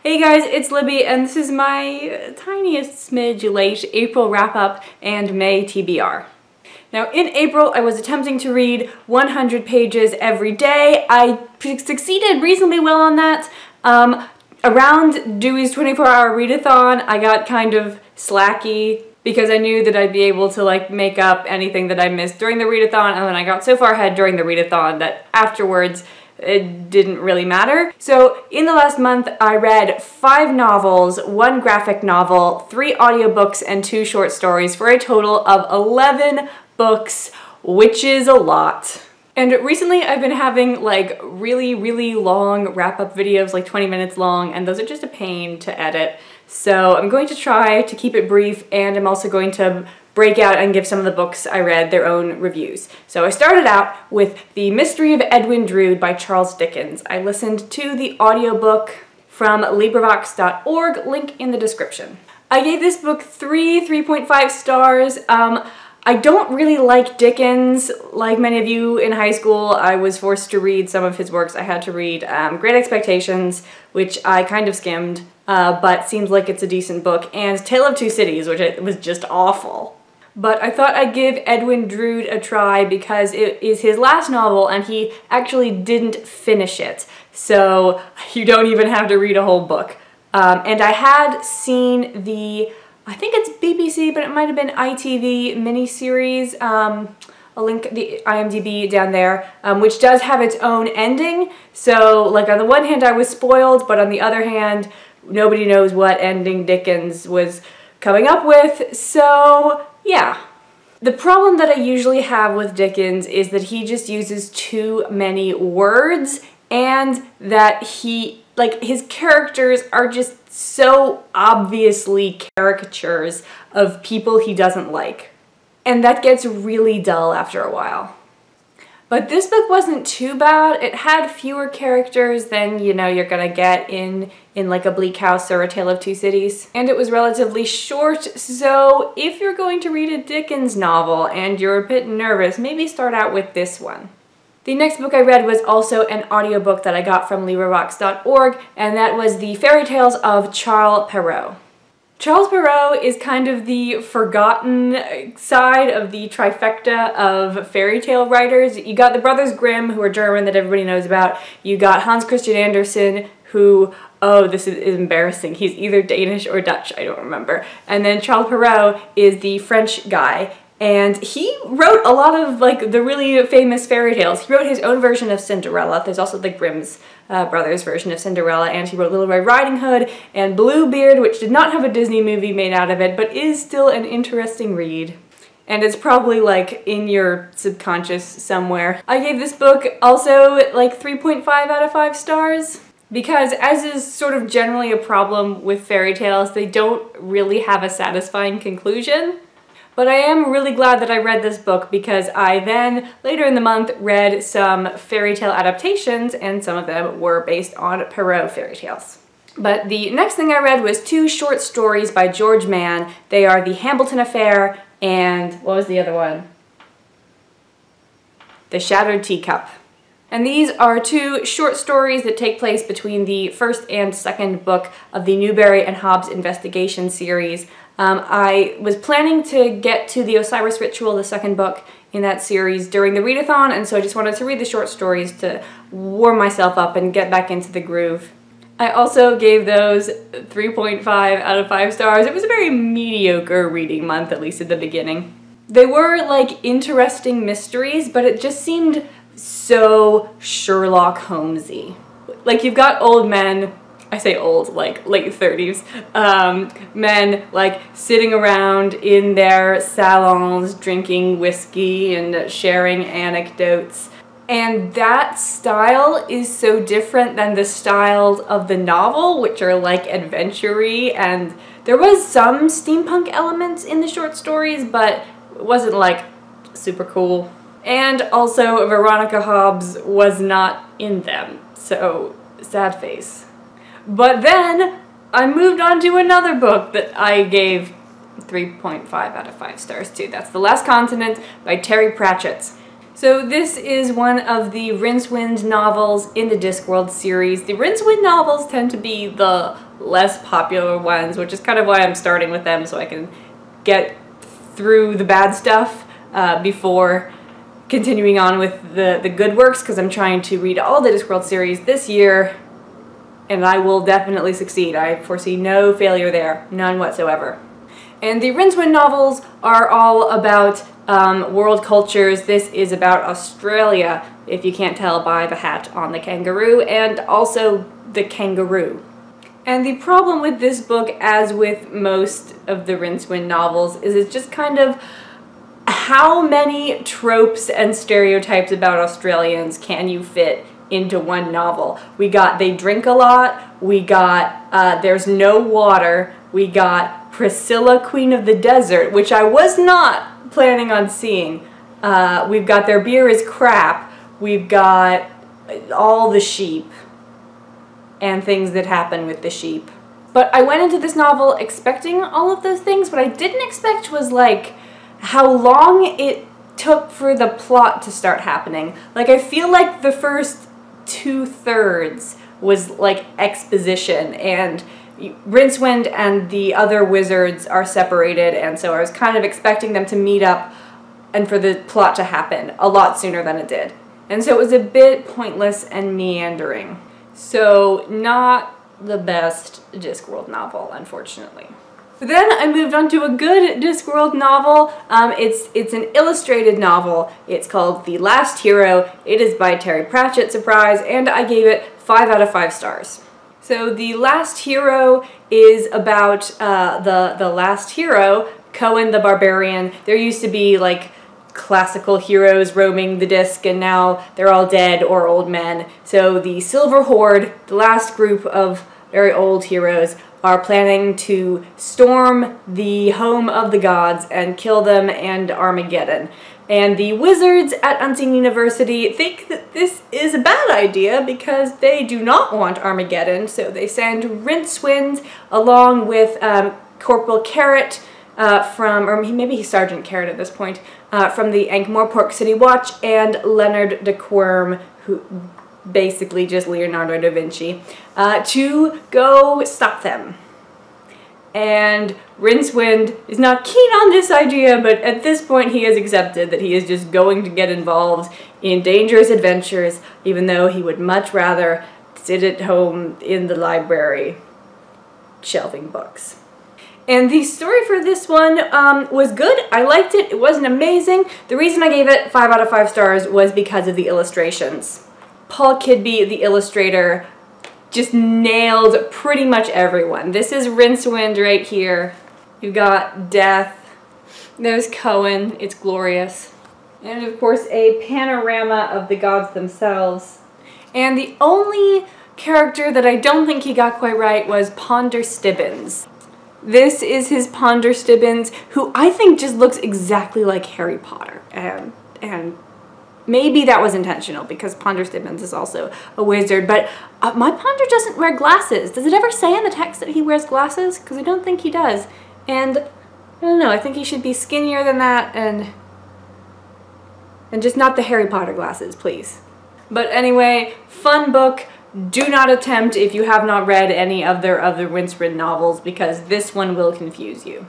Hey guys, it's Libby, and this is my tiniest smidge late April wrap-up and May TBR. Now, in April, I was attempting to read 100 pages every day. I succeeded reasonably well on that. Around Deweys 24-hour readathon, I got kind of slacky because I knew that I'd be able to make up anything that I missed during the readathon, and then I got so far ahead during the readathon that afterwards it didn't really matter. So in the last month, I read 5 novels, 1 graphic novel, 3 audiobooks, and 2 short stories for a total of 11 books, which is a lot. And recently I've been having really long wrap-up videos, 20 minutes long, and those are just a pain to edit. So I'm going to try to keep it brief, and I'm also going to break out and give some of the books I read their own reviews. So I started out with The Mystery of Edwin Drood by Charles Dickens. I listened to the audiobook from LibriVox.org, link in the description. I gave this book 3.5 stars. I don't really like Dickens. Like many of you in high school, I was forced to read some of his works. I had to read Great Expectations, which I kind of skimmed, but seems like it's a decent book, and Tale of Two Cities, which was just awful. But I thought I'd give Edwin Drood a try because it is his last novel and he actually didn't finish it. So you don't even have to read a whole book. And I had seen I think it's BBC, but it might have been ITV miniseries. I'll link the IMDb down there, which does have its own ending. So on the one hand I was spoiled, but on the other hand, nobody knows what ending Dickens was coming up with, so yeah. The problem that I usually have with Dickens is that he just uses too many words, and that his characters are just so obviously caricatures of people he doesn't like. And that gets really dull after a while. But this book wasn't too bad. It had fewer characters than, you're gonna get in a Bleak House or A Tale of Two Cities. And it was relatively short, so if you're going to read a Dickens novel and you're a bit nervous, maybe start out with this one. The next book I read was also an audiobook that I got from LibriVox.org, and that was The Fairy Tales of Charles Perrault. Charles Perrault is kind of the forgotten side of the trifecta of fairy tale writers. You got the Brothers Grimm, who are German, that everybody knows about. You got Hans Christian Andersen, who, oh, this is embarrassing. He's either Danish or Dutch, I don't remember. And then Charles Perrault is the French guy. And he wrote a lot of the really famous fairy tales. He wrote his own version of Cinderella. There's also the Grimm's brothers version of Cinderella, and he wrote Little Red Riding Hood and Bluebeard, which did not have a Disney movie made out of it, but is still an interesting read. And it's probably in your subconscious somewhere. I gave this book also 3.5 out of 5 stars. Because, as is sort of generally a problem with fairy tales, they don't really have a satisfying conclusion. But I am really glad that I read this book because I then, later in the month, read some fairy tale adaptations, and some of them were based on Perrault fairy tales. But the next thing I read was 2 short stories by George Mann. They are The Hambleton Affair and, what was the other one? The Shattered Teacup. And these are 2 short stories that take place between the first and second book of the Newberry and Hobbs investigation series. I was planning to get to the Osiris Ritual, the second book in that series, during the readathon, and so I just wanted to read the short stories to warm myself up and get back into the groove. I also gave those 3.5 out of 5 stars. It was a very mediocre reading month, at least at the beginning. They were interesting mysteries, but it just seemed so Sherlock Holmesy. You've got old men, I say old, late 30s, men sitting around in their salons drinking whiskey and sharing anecdotes. And that style is so different than the styles of the novel, which are adventure-y, and there was some steampunk elements in the short stories, but it wasn't super cool. And also Veronica Hobbs was not in them, so sad face. But then I moved on to another book that I gave 3.5 out of 5 stars to. That's The Last Continent by Terry Pratchett. So this is one of the Rincewind novels in the Discworld series. The Rincewind novels tend to be the less popular ones, which is kind of why I'm starting with them, so I can get through the bad stuff before continuing on with the good works, because I'm trying to read all the Discworld series this year, and I will definitely succeed. I foresee no failure there, none whatsoever. And the Rincewind novels are all about world cultures. This is about Australia, if you can't tell by the hat on the kangaroo, and also the kangaroo. And the problem with this book, as with most of the Rincewind novels, is it's just kind of how many tropes and stereotypes about Australians can you fit into one novel? We got they drink a lot, we got there's no water, we got Priscilla, Queen of the Desert, which I was not planning on seeing. We've got their beer is crap, we've got all the sheep and things that happen with the sheep. But I went into this novel expecting all of those things. What I didn't expect was like how long it took for the plot to start happening. Like, I feel like the first 2/3 was like exposition, and Rincewind and the other wizards are separated, and so I was kind of expecting them to meet up and for the plot to happen a lot sooner than it did. And so it was a bit pointless and meandering. So not the best Discworld novel, unfortunately. But then I moved on to a good Discworld novel. It's an illustrated novel. It's called The Last Hero. It is by Terry Pratchett, surprise, and I gave it 5 out of 5 stars. So The Last Hero is about the last hero, Cohen the Barbarian. There used to be like classical heroes roaming the disc, and now they're all dead or old men. So the Silver Horde, the last group of very old heroes, are planning to storm the home of the gods and kill them and Armageddon. And the wizards at Unseen University think that this is a bad idea because they do not want Armageddon, so they send Rincewind along with Corporal Carrot or maybe he's Sergeant Carrot at this point, from the Ankh-Morpork City Watch, and Leonard de Quirm, who basically just Leonardo da Vinci, to go stop them. And Rincewind is not keen on this idea, but at this point he has accepted that he is just going to get involved in dangerous adventures, even though he would much rather sit at home in the library shelving books. And the story for this one was good. I liked it. It wasn't amazing. The reason I gave it 5 out of 5 stars was because of the illustrations. Paul Kidby, the illustrator, just nailed pretty much everyone. This is Rincewind right here. You've got Death. There's Cohen. It's glorious. And of course a panorama of the gods themselves. And the only character that I don't think he got quite right was Ponder Stibbins. This is his Ponder Stibbins, who I think just looks exactly like Harry Potter. And maybe that was intentional because Ponder Stibbins is also a wizard, but my Ponder doesn't wear glasses. Does it ever say in the text that he wears glasses? Because I don't think he does. And I don't know, I think he should be skinnier than that and just not the Harry Potter glasses, please. But anyway, fun book. Do not attempt if you have not read any of the Rincewind novels, because this one will confuse you.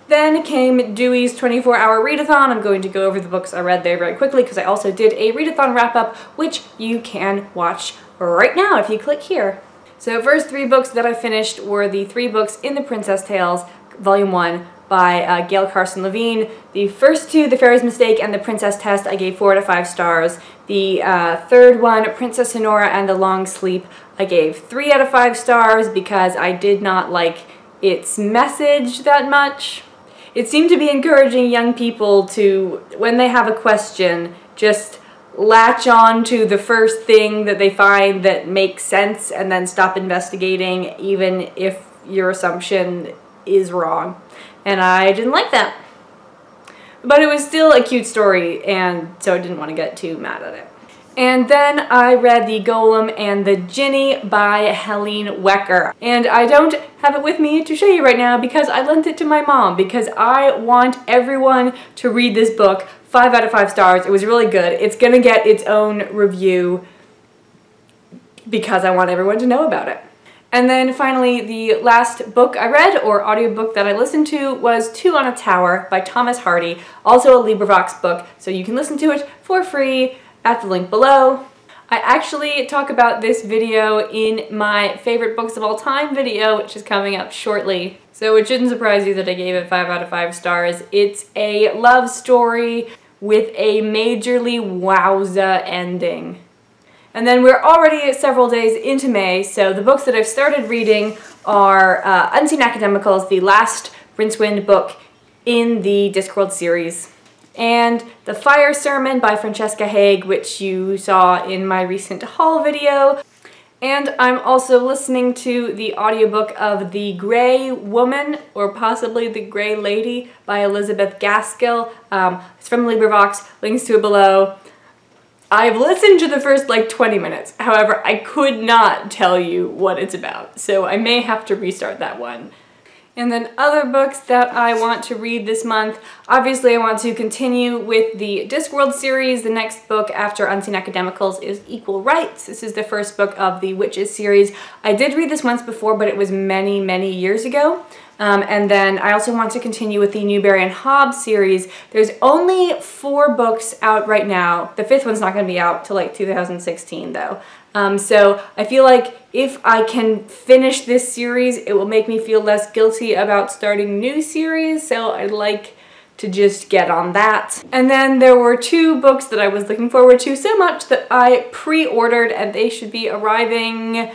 Then came Deweys 24-hour readathon. I'm going to go over the books I read there very quickly because I also did a readathon wrap-up, which you can watch right now if you click here. So first 3 books that I finished were the 3 books in The Princess Tales, Volume 1, by Gail Carson Levine. The first 2, The Fairy's Mistake and The Princess Test, I gave 4 out of 5 stars. The third one, Princess Sonora and The Long Sleep, I gave 3 out of 5 stars because I did not like its message that much. It seemed to be encouraging young people to, when they have a question, just latch on to the first thing that they find that makes sense and then stop investigating, even if your assumption is wrong. And I didn't like that. But it was still a cute story, and so I didn't want to get too mad at it. And then I read The Golem and the Jinni by Helene Wecker. And I don't have it with me to show you right now because I lent it to my mom because I want everyone to read this book. 5 out of 5 stars. It was really good. It's gonna get its own review because I want everyone to know about it. And then finally, the last book I read, or audiobook that I listened to, was Two on a Tower by Thomas Hardy, also a LibriVox book, so you can listen to it for free at the link below. I actually talk about this video in my favorite books of all time video, which is coming up shortly. So it shouldn't surprise you that I gave it 5 out of 5 stars. It's a love story with a majorly wowza ending. And then we're already several days into May, so the books that I've started reading are Unseen Academicals, the last Rincewind book in the Discworld series, and The Fire Sermon by Francesca Haig, which you saw in my recent haul video. And I'm also listening to the audiobook of The Grey Woman, or possibly The Grey Lady, by Elizabeth Gaskell. It's from LibriVox, links to it below. I've listened to the first like 20 minutes, however, I could not tell you what it's about, so I may have to restart that one. And then other books that I want to read this month, obviously I want to continue with the Discworld series. The next book after Unseen Academicals is Equal Rights. This is the first book of the Witches series. I did read this once before, but it was many, many years ago. And then I also want to continue with the Newberry and Hobbs series. There's only 4 books out right now. The 5th one's not going to be out till like 2016 though. So I feel like if I can finish this series, it will make me feel less guilty about starting new series, so I'd like to just get on that. And then there were 2 books that I was looking forward to so much that I pre-ordered, and they should be arriving,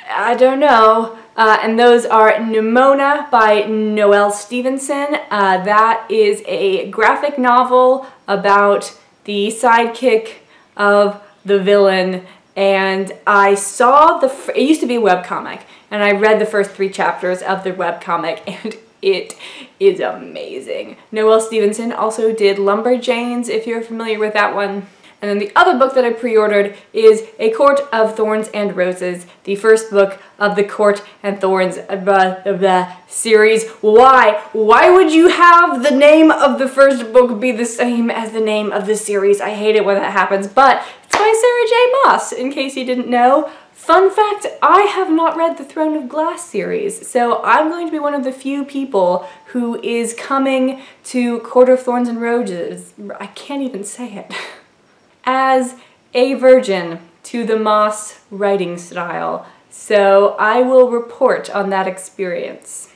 I don't know, and those are Nimona by Noelle Stevenson. That is a graphic novel about the sidekick of the villain, and I saw it used to be a webcomic, and I read the first 3 chapters of the webcomic, and it is amazing. Noelle Stevenson also did Lumberjanes, if you're familiar with that one. And then the other book that I pre-ordered is A Court of Thorns and Roses, the first book of the Court and Thorns of the series. Why? Why would you have the name of the first book be the same as the name of the series? I hate it when that happens, but it's by Sarah J. Maas, in case you didn't know. Fun fact, I have not read the Throne of Glass series, so I'm going to be one of the few people who is coming to Court of Thorns and Roses. I can't even say it. As a virgin to the Maas writing style, so I will report on that experience.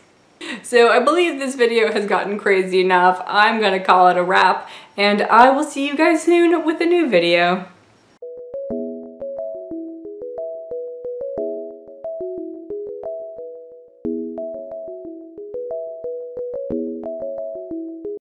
So I believe this video has gotten crazy enough. I'm gonna call it a wrap, and I will see you guys soon with a new video.